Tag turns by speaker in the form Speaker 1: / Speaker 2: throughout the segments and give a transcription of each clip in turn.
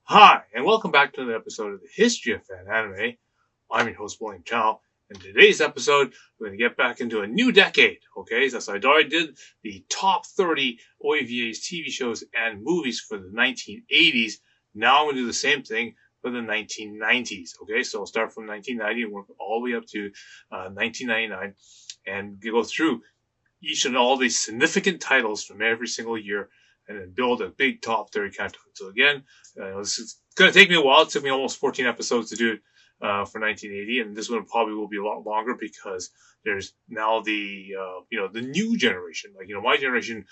Speaker 1: Hi, and welcome back to another episode of the History of Fan Anime. I'm your host, William Chow. In today's episode, we're going to get back into a new decade, okay? So I already did the top 30 OAVAs, TV shows, and movies for the 1980s. Now I'm going to do the same thing for the 1990s, okay? So I'll start from 1990 and work all the way up to 1999 and go through each and all these significant titles from every single year and then build a big top 30 countdown. So again, this is going to take me a while. It took me almost 14 episodes to do it for 1980, and this one probably will be a lot longer because there's now the new generation. Like my generation,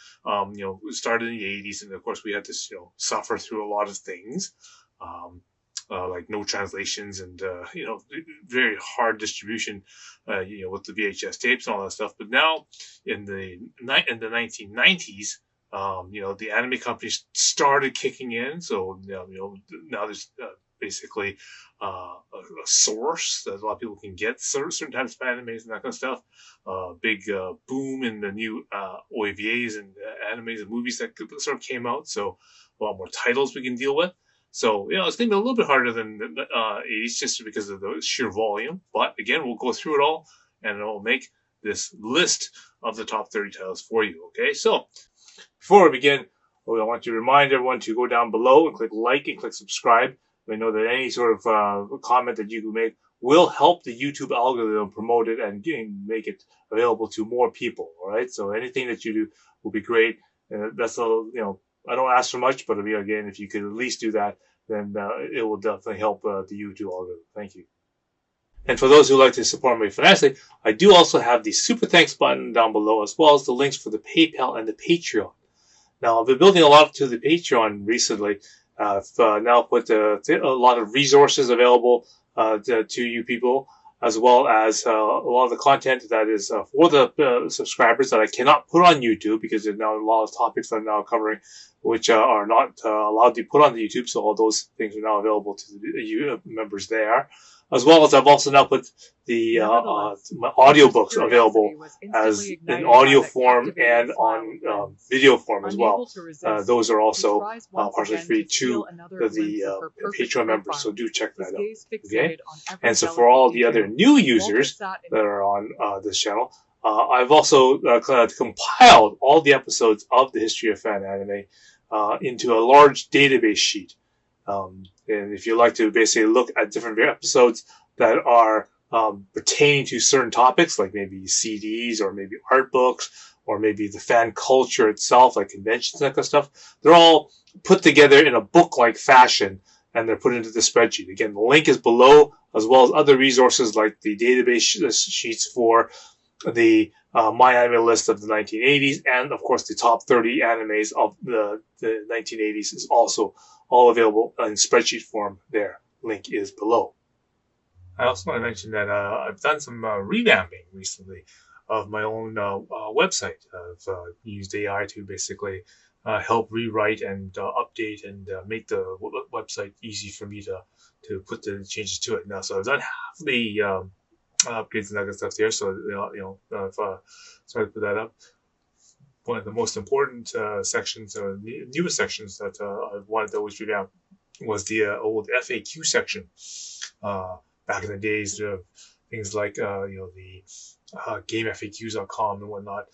Speaker 1: started in the 80s, and of course we had to suffer through a lot of things. Like no translations and very hard distribution, with the VHS tapes and all that stuff. But now in the 1990s, the anime companies started kicking in. So now there's basically a source that a lot of people can get certain types of animes and that kind of stuff. Big boom in the new OAVAs and animes and movies that sort of came out. So a lot more titles we can deal with. So, it's going to be a little bit harder than the 80s just because of the sheer volume. But again, we'll go through it all and I'll make this list of the top 30 titles for you. Okay, so before we begin, I want to remind everyone to go down below and click like and click subscribe. I know that any sort of comment that you can make will help the YouTube algorithm promote it and make it available to more people. All right, so anything that you do will be great. That's I don't ask for much, but again, if you could at least do that, then it will definitely help the YouTube algorithm. Thank you. And for those who like to support me financially, I do also have the super thanks button down below, as well as the links for the PayPal and the Patreon. Now, I've been building a lot to the Patreon recently. I've now put a lot of resources available to you people, as well as a lot of the content that is for the subscribers that I cannot put on YouTube because there's now a lot of topics that I'm now covering which are not allowed to be put on the YouTube. So all those things are now available to the members there. As well as I've also now put the my audiobooks available as in audio form and on video form as well. Those are also partially free to the Patreon members, so do check that out. Okay, and so for all the other new users that are on this channel, I've also compiled all the episodes of the History of Fan Anime into a large database sheet. And if you like to basically look at different episodes that are pertaining to certain topics, like maybe CDs or maybe art books or maybe the fan culture itself, like conventions and that kind of stuff, they're all put together in a book-like fashion and they're put into the spreadsheet. Again, the link is below, as well as other resources like the database sheets for the MyAnimeList of the 1980s, and of course the top 30 animes of the 1980s is also all available in spreadsheet form there. Link is below. I also want to mention that I've done some revamping recently of my own website. I've used AI to basically help rewrite and update and make the website easy for me to put the changes to it now. So I've done half the upgrades and that kind of stuff there. So I've started to put that up. One of the most important sections, or newest sections that I wanted to always revamp was the old FAQ section. Back in the days, things like the GameFAQs.com and whatnot.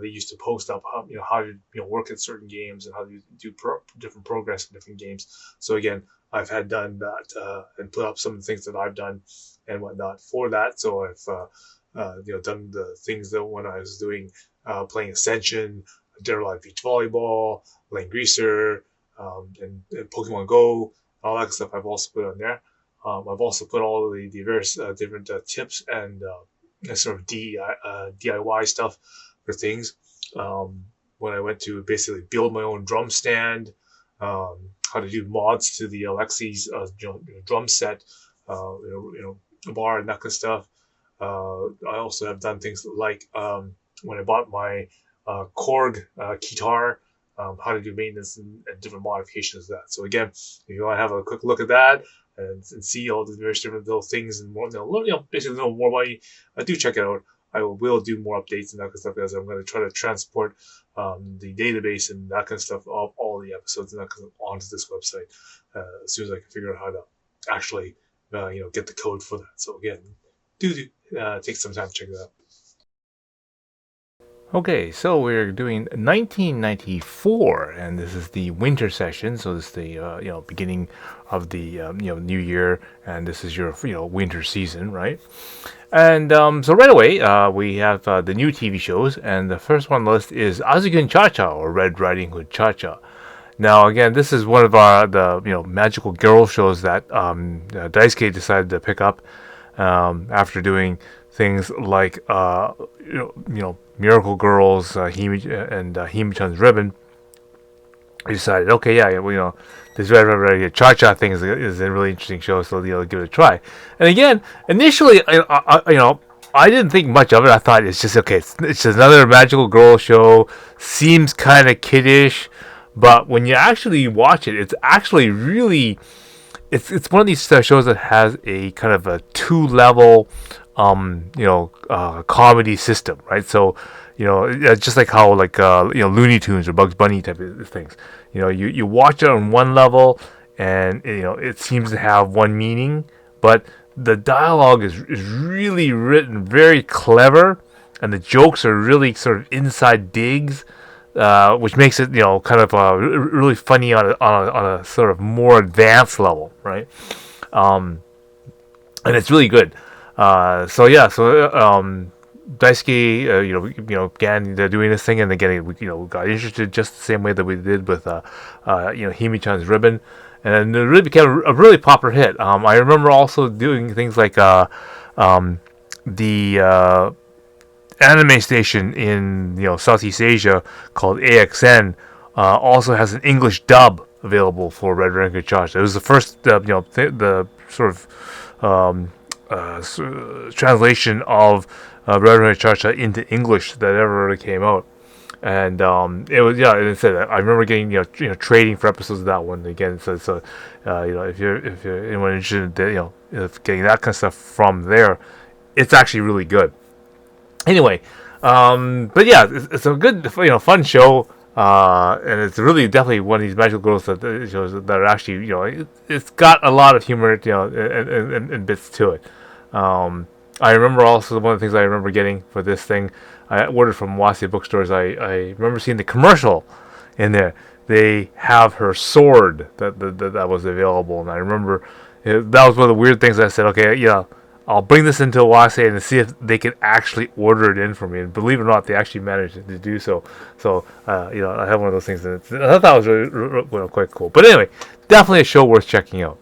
Speaker 1: They used to post up how to work at certain games and how to do different progress in different games. So again, I've had done that and put up some of the things that I've done and whatnot for that. So I've done the things that when I was doing playing Ascension, Dinner Live Beach Volleyball, Lane Greaser, and Pokemon Go, all that stuff I've also put on there. I've also put all the various different tips and sort of DIY stuff for things. When I went to basically build my own drum stand, how to do mods to the Alexi's drum set, bar and that kind of stuff. I also have done things like when I bought my Korg guitar, how to do maintenance and different modifications of that. So again, if you want to have a quick look at that and see all the various different little things and more, basically know more about you, do check it out. I will do more updates and that kind of stuff as I'm going to try to transport the database and that kind of stuff of all all the episodes and that comes onto this website as soon as I can figure out how to actually get the code for that. So again, do take some time to check that out.
Speaker 2: Okay, so we're doing 1994, and this is the winter session. So this is the beginning of the new year, and this is your winter season, right? And so right away, we have the new TV shows, and the first one on the list is Azuken Cha-Cha, or Red Riding Hood Cha-Cha. Now, again, this is one of the magical girl shows that Daisuke decided to pick up after doing things like Miracle Girls, and Hime-chan's Ribbon. We decided, okay, yeah, this Red Cha-Cha thing is a really interesting show, so give it a try. And again, initially, I didn't think much of it. I thought it's just okay. It's just another magical girl show. Seems kind of kiddish, but when you actually watch it, it's actually really. It's one of these shows that has a kind of a 2-level, comedy system, right? So, just like how Looney Tunes or Bugs Bunny type of things. You watch it on one level, and it seems to have one meaning, but the dialogue is really written very clever, and the jokes are really sort of inside digs. Which makes it, kind of really funny on a sort of more advanced level, right? And it's really good. Daisuke, began doing this thing, and again, we got interested just the same way that we did with Hime-chan's Ribbon, and it really became a really popular hit. I remember also doing things like the anime station in Southeast Asia called AXN also has an English dub available for Red Ring Cha-Cha. It was the first the sort of translation of Red Ring Cha-Cha into English that ever came out. And it was it said I remember getting trading for episodes of that one again. So if you're anyone interested in getting that kind of stuff from there, it's actually really good. Anyway, but yeah, it's a good, fun show, and it's really definitely one of these magical girls that shows that are actually, it's got a lot of humor, and bits to it. I remember also one of the things I remember getting for this thing, I ordered from Wasia bookstores. I remember seeing the commercial in there. They have her sword that was available, and I remember that was one of the weird things. I said, okay, I'll bring this into Wasia and see if they can actually order it in for me. And believe it or not, they actually managed to do so. So, I have one of those things. And I thought it was really quite cool. But anyway, definitely a show worth checking out.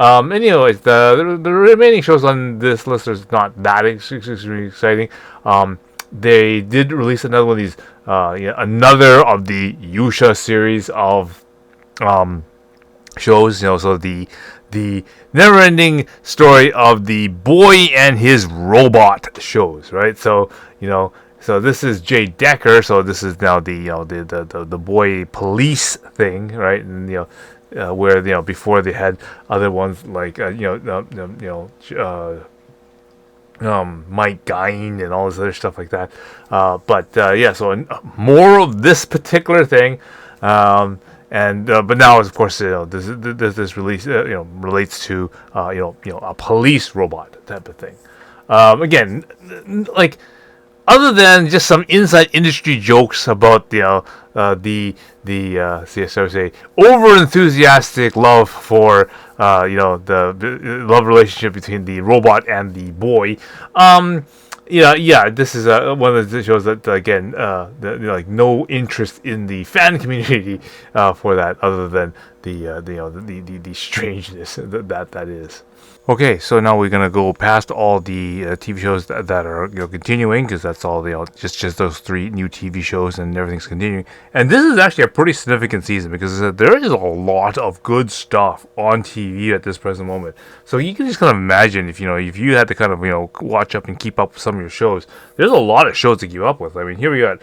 Speaker 2: Anyways, the remaining shows on this list is not that extremely exciting. They did release another one of these, another of the Yusha series of shows. So the never-ending story of the boy and his robot shows, right? So so this is Jay Decker. So this is now the boy police thing, right? And where before they had other ones like Mike Guine and all this other stuff like that. So more of this particular thing. But now, of course, this release relates to a police robot type of thing. Again, like other than just some inside industry jokes about the over enthusiastic love for the love relationship between the robot and the boy. This is one of the shows that again, no interest in the fan community for that, other than the strangeness that is. Okay, so now we're gonna go past all the TV shows that are continuing, because that's all just those 3 new TV shows and everything's continuing. And this is actually a pretty significant season because there is a lot of good stuff on TV at this present moment. So you can just kind of imagine if you had to kind of watch up and keep up with some of your shows. There's a lot of shows to keep up with. I mean, here we got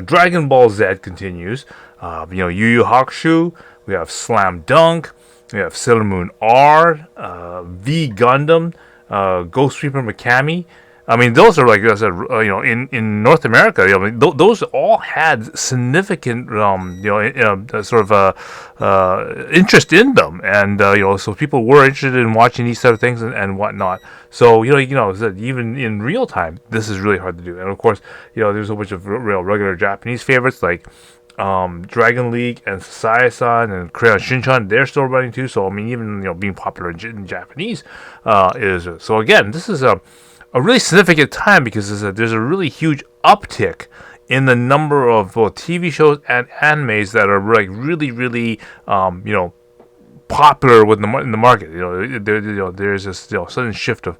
Speaker 2: Dragon Ball Z continues. Yu Yu Hakusho. We have Slam Dunk. We have Sailor Moon R, V Gundam, Ghost Reaper Mikami, I mean, those are like I said, in North America, those all had significant, sort of interest in them, and so people were interested in watching these sort of things and whatnot. So even in real time, this is really hard to do. And of course, there's a bunch of real regular Japanese favorites like Dragon League and Sasae-san and Crayon Shinchan, they're still running too. So I mean, even being popular in Japanese is so. Again, this is a really significant time because there's a really huge uptick in the number of both TV shows and animes that are like really, really, popular in the market. There's this sudden shift of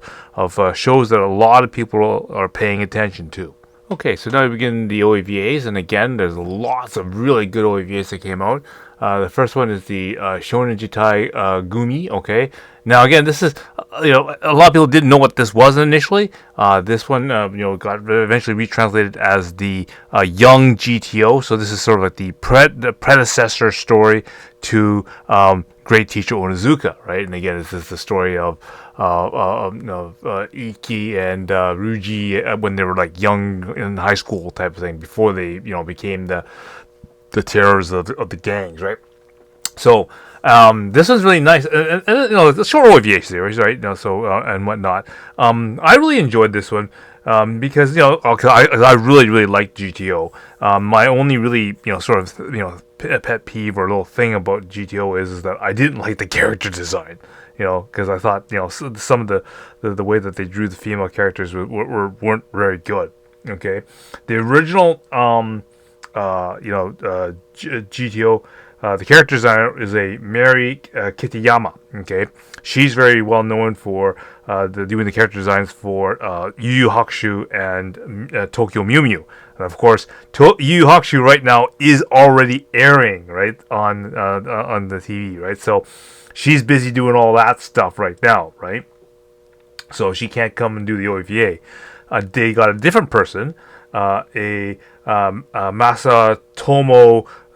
Speaker 2: shows that a lot of people are paying attention to. Okay, so now we begin the OAVAs, and again, there's lots of really good OAVAs that came out. The first one is the Shonen Jitai Gumi. Okay, now again, this is a lot of people didn't know what this was initially. This one got eventually retranslated as the Young GTO. So this is sort of like the predecessor story to Great Teacher Onizuka, right? And again, this is the story of Iki and Ruji when they were like young in high school type of thing before they became the terrors of the gangs, right? So this is really nice, and it's a short OVA series, right? And whatnot. I really enjoyed this one because I really really like GTO. My only really sort of pet peeve or little thing about GTO is that I didn't like the character design. Because I thought some of the way that they drew the female characters weren't very good. Okay, the original GTO. The character designer is a Mary Kitayama. Okay, she's very well known for doing the character designs for Yu Yu Hakusho and Tokyo Mew Mew. And of course, Yu Yu Hakusho right now is already airing right on the TV. Right, so she's busy doing all that stuff right now. Right, so she can't come and do the OVA. They got a different person, Masatomo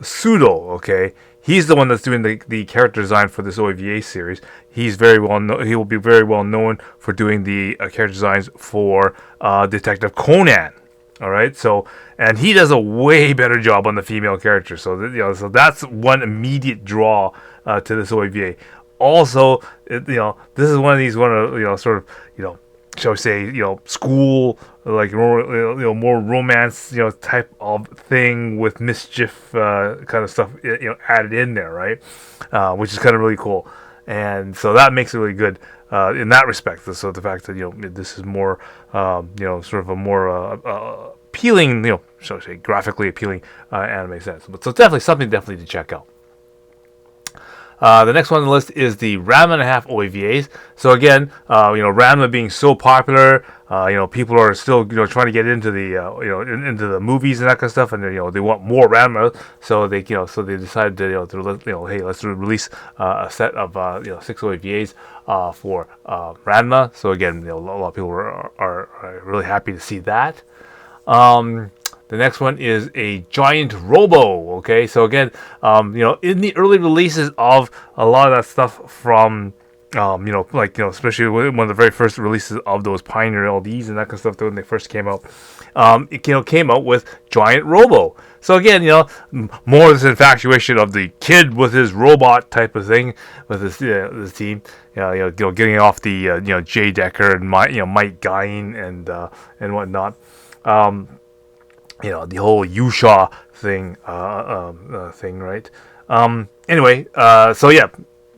Speaker 2: Sudo. Okay, he's the one that's doing the character design for this OVA series. He's very well known. He will be very well known for doing the character designs for Detective Conan. All right, so and he does a way better job on the female character. So so that's one immediate draw to this OVA. Also, this is one of these sort of shall we say, school, like, more romance, type of thing with mischief, kind of stuff, added in there, right? Which is kind of really cool. And so that makes it really good, in that respect. So the fact that, this is more, sort of a more, appealing, shall we say, graphically appealing, anime sense. But so definitely to check out. The next one on the list is the Ranma and a half OAVAs. So again, Ranma being so popular, people are still trying to get into the into the movies and that kind of stuff, and they want more Ranma. So they decided to hey, let's release a set of 6 OAVAs for Ranma. So again, a lot of people are really happy to see that. The next one is a giant robo. Okay, so again, in the early releases of a lot of that stuff from, especially one of the very first releases of those Pioneer LDs and that kind of stuff when they first came out, it came out with giant robo. So again, more of this infatuation of the kid with his robot type of thing with this team, getting off the Jay Decker and Mike Guine and whatnot. The whole Yusha thing, right? Anyway, so yeah,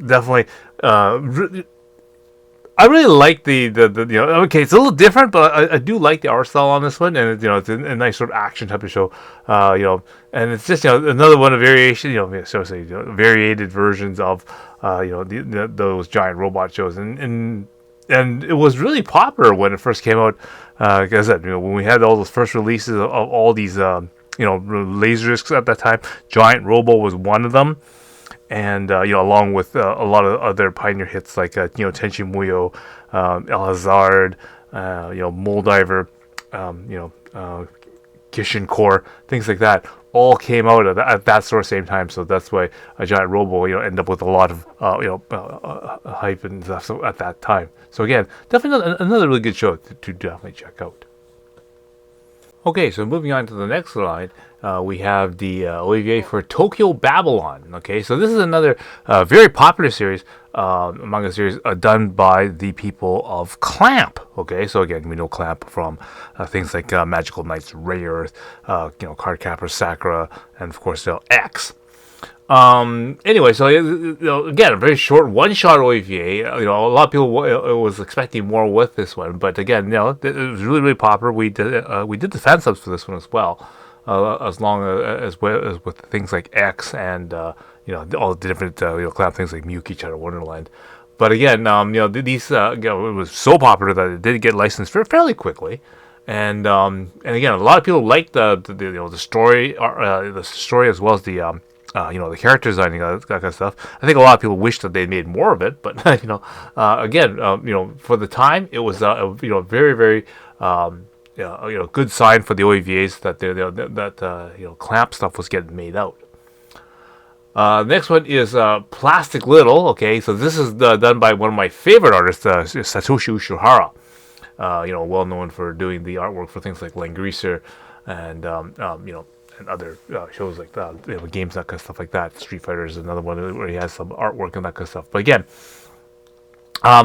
Speaker 2: definitely. I really like the okay, it's a little different, but I do like the art style on this one, and it's a nice sort of action type of show, and it's just another one of variation, so say variated versions of those giant robot shows, and it was really popular when it first came out. Like I said, when we had all those first releases of all these, Laserdiscs at that time, Giant Robo was one of them, and along with a lot of other Pioneer hits like Tenchi Muyo, El Hazard, Moldiver, Kishin Core, things like that, all came out at that sort of same time. So that's why a Giant Robo, ended up with a lot of hype and stuff at that time. So again, definitely another really good show to definitely check out. Okay, so moving on to the next slide, we have the OVA for Tokyo Babylon. Okay, so this is another very popular series, manga series done by the people of Clamp. Okay, so again, we know Clamp from things like Magical Knights, Ray Earth, Cardcaptor Sakura, and of course X. Anyway, so again, a very short one-shot OVA. A lot of people was expecting more with this one, but again, it was really, really popular. We did the fan subs for this one as well, as long as with things like X and all the different cloud things like Miyuki Shadow Wonderland. But again, these it was so popular that it did get licensed fairly quickly. And again, a lot of people liked the story, the story as well as the the character designing, that kind of stuff. I think a lot of people wish that they made more of it, but again, for the time, it was a very, very good sign for the OVAs that Clamp stuff was getting made out. Next one is Plastic Little. Okay, so this is done by one of my favorite artists, Satoshi Ushihara. Well known for doing the artwork for things like Langreaser and and other shows like that, games, that kind of stuff like that. Street Fighter is another one where he has some artwork and that kind of stuff. But again,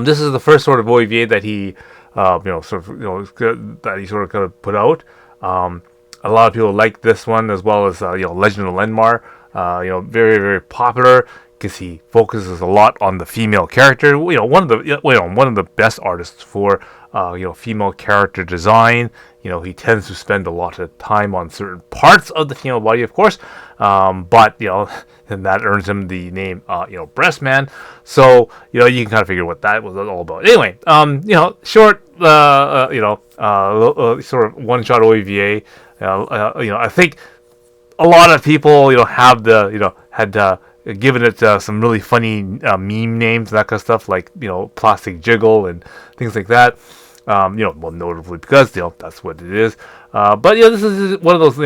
Speaker 2: this is the first sort of OVA that he, that he sort of kind of put out. A lot of people like this one as well as Legend of Lenmar. Very, very popular because he focuses a lot on the female character. One of the best artists for female character design. He tends to spend a lot of time on certain parts of the female body, of course, but and that earns him the name Breast Man. So you can kind of figure what that was all about. Anyway, short sort of one shot OVA. I think a lot of people have had given it some really funny meme names and that kind of stuff, like Plastic Jiggle and things like that. Notably because that's what it is. But this is one of those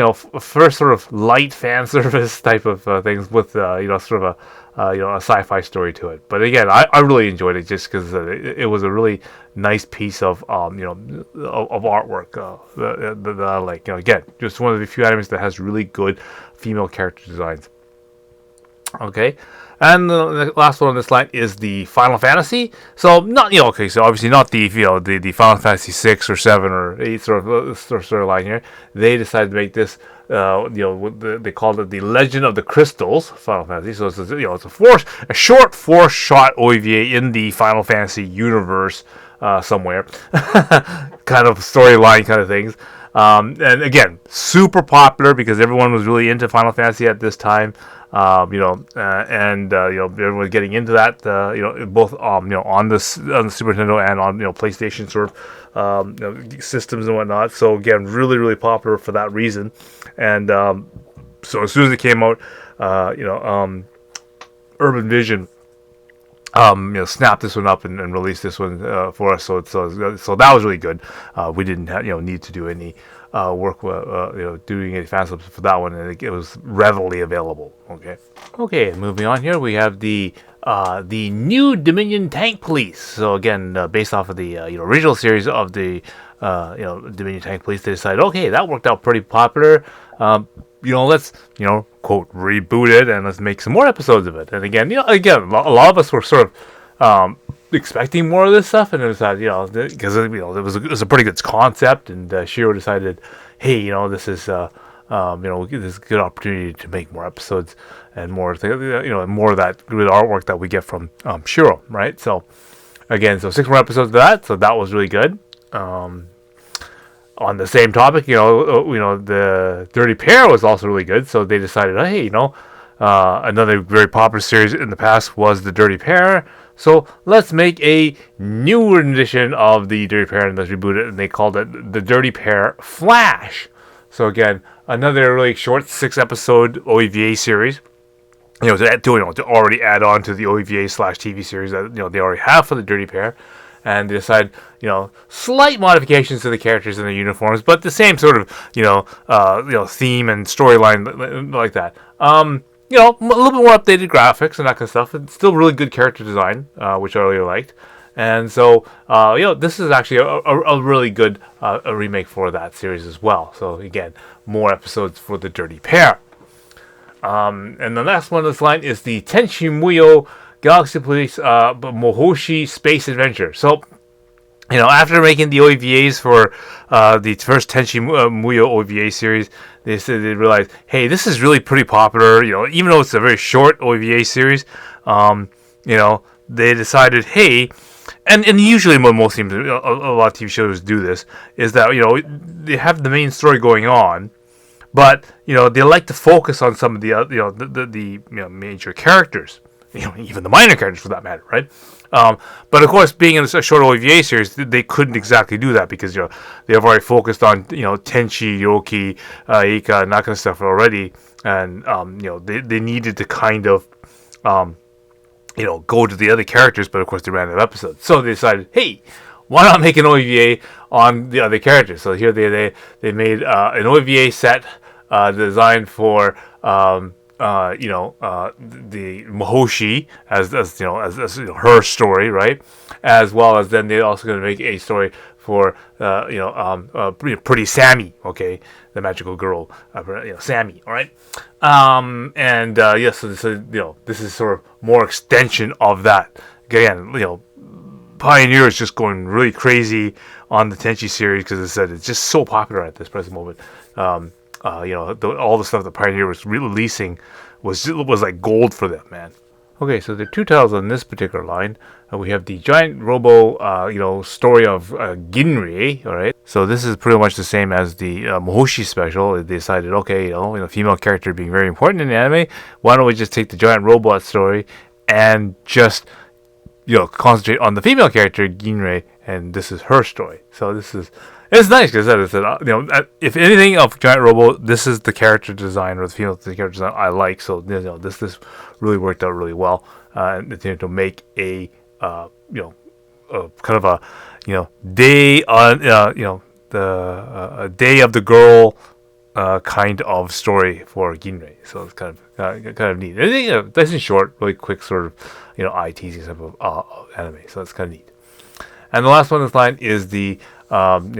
Speaker 2: first sort of light fan service type of things with sort of a sci-fi story to it. But again, I really enjoyed it just because it was a really nice piece of of artwork that I like. Again, just one of the few animes that has really good female character designs. Okay. And the last one on this line is the Final Fantasy. So not so obviously not the the Final Fantasy 6 or 7 or 8 sort of line here. They decided to make this they called it the Legend of the Crystals Final Fantasy. So it's a short 4-shot OVA in the Final Fantasy universe somewhere, kind of storyline kind of things. And again, super popular because everyone was really into Final Fantasy at this time. Everyone was getting into that, both on the Super Nintendo and on PlayStation sort of systems and whatnot. So again, really, really popular for that reason. And so as soon as it came out, Urban Vision snapped this one up and released this one for us. So that was really good. We didn't need to do any work doing any fan subs for that one, and it was readily available. Okay, moving on here, we have the new Dominion Tank Police. So again, based off of the original series of the Dominion Tank Police, they decided, okay, that worked out pretty popular. Let's quote reboot it and let's make some more episodes of it. And again, a lot of us were sort of expecting more of this stuff, and it was that because it was a pretty good concept, and Shiro decided, hey, this is this is a good opportunity to make more episodes and more more of that good artwork that we get from Shiro, right? So again, 6 more episodes of that, so that was really good. On the same topic, the Dirty Pair was also really good, so they decided, hey, another very popular series in the past was the Dirty Pair, so let's make a newer edition of the Dirty Pair and let's reboot it, and they called it the Dirty Pair Flash. So again, another really short 6-episode OVA series, to already add on to the OVA/TV series that they already have for the Dirty Pair. and they decided, slight modifications to the characters and their uniforms, but the same sort of, theme and storyline like that. A little bit more updated graphics and that kind of stuff. It's still really good character design, which I really liked. And so, this is actually a really good a remake for that series as well. So again, more episodes for the Dirty Pair. And the last one on this line is the Tenchi Muyo Galaxy Police Mohoshi Space Adventure. So, after making the OVAs for the first Tenchi Muyo OVA series, they realized, hey, this is really pretty popular. Even though it's a very short OVA series, they decided, hey, and usually what most teams, a lot of TV shows do this, is that they have the main story going on, but they like to focus on some of the the major characters, even the minor characters for that matter, right? But of course, being in a short OVA series, they couldn't exactly do that because they have already focused on Tenchi, Yoki, Ika, and that kind of stuff already, and they needed to kind of go to the other characters, but of course they ran out of episodes, so they decided, hey, why not make an OVA on the other characters? So here they made an OVA set designed for the Mohoshi as her story, right? As well as then they're also going to make a story for pretty Sammy, okay, the magical girl, Sammy, all right. So this is sort of more extension of that. Again, Pioneer is just going really crazy on the Tenchi series because, as I said, it's just so popular at this present moment. All the stuff that Pioneer was releasing was like gold for them, man. Okay, so there are two titles on this particular line. We have the Giant Robo, story of Ginri. All right, so this is pretty much the same as the Mohoshi special. They decided, okay, female character being very important in the anime. Why don't we just take the Giant Robot story and just concentrate on the female character Ginri, and this is her story. So it's nice because if anything of Giant Robo, this is the character design or the female character design I like. So this really worked out really well, to make a kind of a day on the day of the girl kind of story for Ginrei. So it's kind of neat. And, nice and short, really quick sort of eye teasing type of anime. So it's kind of neat. And the last one on this line is the Armor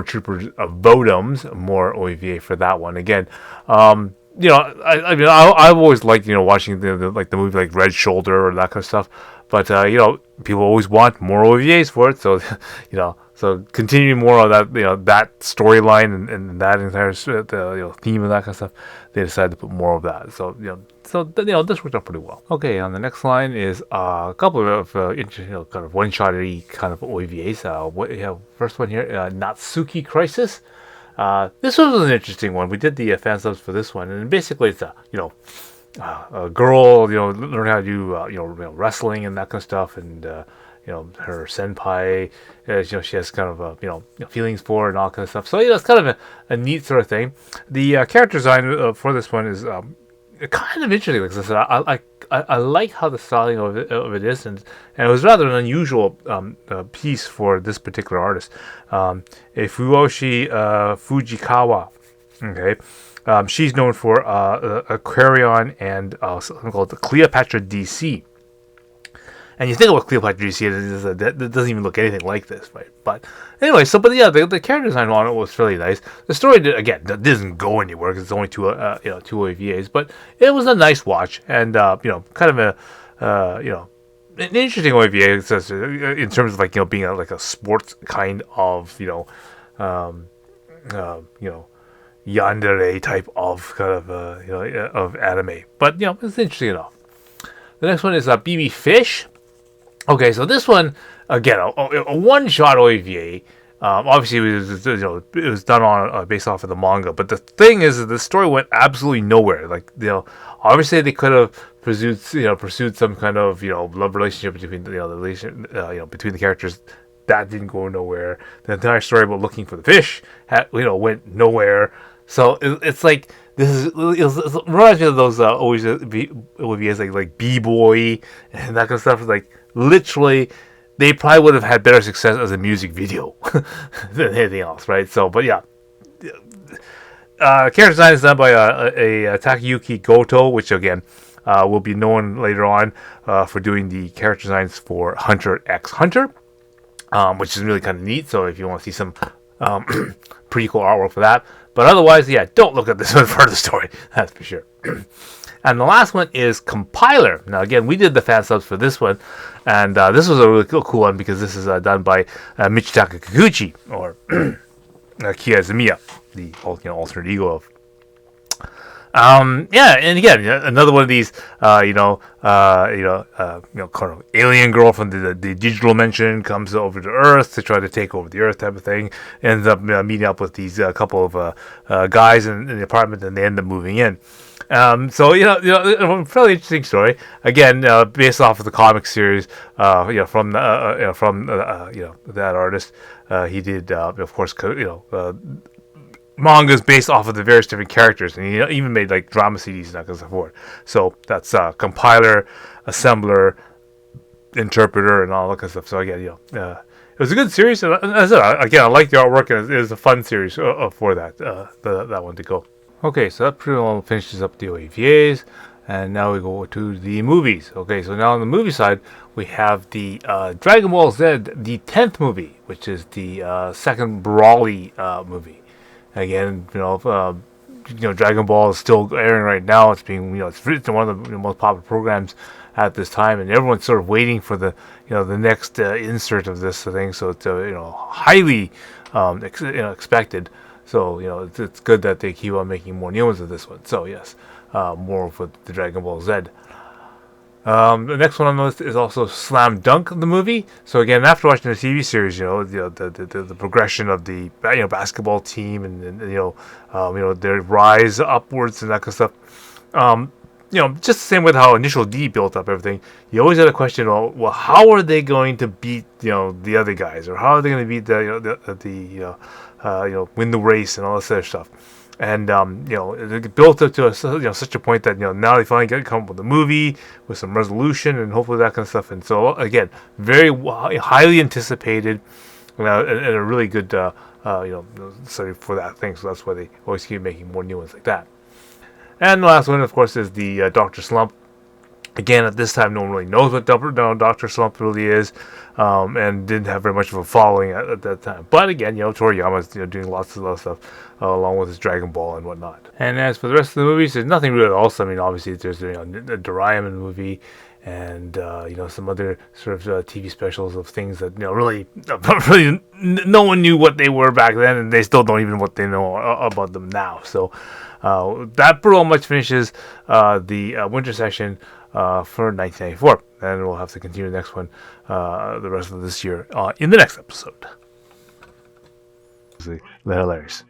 Speaker 2: Troopers of Bodums, more OVA for that one. Again, I've always liked watching the movie like Red Shoulder or that kind of stuff. But people always want more OVAs for it, so so continuing more on that that storyline and that entire theme and that kind of stuff, they decided to put more of that. So this worked out pretty well. Okay, on the next line is a couple of interesting kind of one-shot-y kind of OVAs. First one here, Natsuki Crisis. This was an interesting one. We did the fan subs for this one, and basically it's a girl, learn how to do wrestling and that kind of stuff, and her senpai, she has kind of feelings for and all kind of stuff. So it's kind of a neat sort of thing. The character design for this one is kind of interesting. Like I said, I like how the styling of it is, and it was rather an unusual piece for this particular artist, Fuyoshi Fujikawa. Okay. She's known for Aquarion and something called the Cleopatra DC. And you think about Cleopatra DC, that doesn't even look anything like this, right? But anyway, the character design on it was really nice. The story, doesn't go anywhere because it's only two OVAs, but it was a nice watch and kind of a an interesting OVA in terms of being a sports kind of yandere type of kind of of anime, but it's interesting enough. The next one is BB Fish. Okay, so this one again a one-shot OVA. Obviously, it was done on based off of the manga, but the thing is that the story went absolutely nowhere. Obviously they could have pursued some kind of love relationship between between the characters. That didn't go nowhere. The entire story about looking for the fish went nowhere. So it's like it reminds me of those OVAs like B-Boy and that kind of stuff. Like literally, they probably would have had better success as a music video than anything else, right? So, but yeah, character design is done by a Takayuki Goto, which again will be known later on for doing the character designs for Hunter x Hunter, which is really kind of neat. So if you want to see some pretty cool artwork for that, but otherwise, yeah, don't look at this one for the story. That's for sure. And the last one is Compiler. Now, again, we did the fan subs for this one, and this was a really cool one because this is done by Michitaka Kikuchi, or Kiyozumiya, the alternate ego of. Yeah, and again, another one of these, kind of alien girl from the digital dimension comes over to Earth to try to take over the Earth type of thing. Ends up meeting up with these couple of guys in the apartment, and they end up moving in. So a fairly interesting story. Again, based off of the comic series, from that artist. He did, of course, mangas based off of the various different characters, and he even made like drama CDs and that kind of stuff. So that's compiler, assembler, interpreter, and all that kind of stuff. So again, it was a good series, and as I said, again, I like the artwork, and it was a fun series for that one to go. Okay, so that pretty well finishes up the OAVAs, and now we go to the movies. Okay, so now on the movie side, we have the Dragon Ball Z, the 10th movie, which is the second Brawly movie. Again, Dragon Ball is still airing right now. It's being, it's one of the most popular programs at this time, and everyone's sort of waiting for the next insert of this thing. So it's highly expected. So it's good that they keep on making more new ones of this one. So yes, more for the Dragon Ball Z. The next one on the list is also Slam Dunk, the movie. So again, after watching the TV series, the progression of the basketball team and their rise upwards and that kind of stuff. Just the same with how Initial D built up everything. You always had a question, well, how are they going to beat the other guys, or how are they going to beat win the race and all this other stuff. And it built up to such a point that now they finally come up with a movie with some resolution and hopefully that kind of stuff. And so again, very highly anticipated, and a really good study for that thing. So that's why they always keep making more new ones like that. And the last one, of course, is the Dr. Slump. Again, at this time, no one really knows what Dr. Slump really is, and didn't have very much of a following at that time. But again, Toriyama's doing lots of stuff along with his Dragon Ball and whatnot. And as for the rest of the movies, there's nothing really else. I mean, obviously, there's the Doraemon movie, and some other sort of TV specials of things that really no one knew what they were back then, and they still don't even know what they know about them now. So that pretty much finishes the winter session for 1994, and we'll have to continue the next one the rest of this year in the next episode. Hilarious.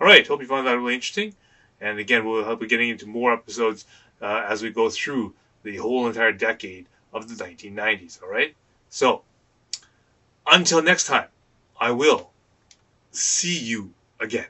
Speaker 1: All right, hope you found that really interesting, and again, we'll be getting into more episodes as we go through the whole entire decade of the 1990s. All right, so until next time, I will see you again.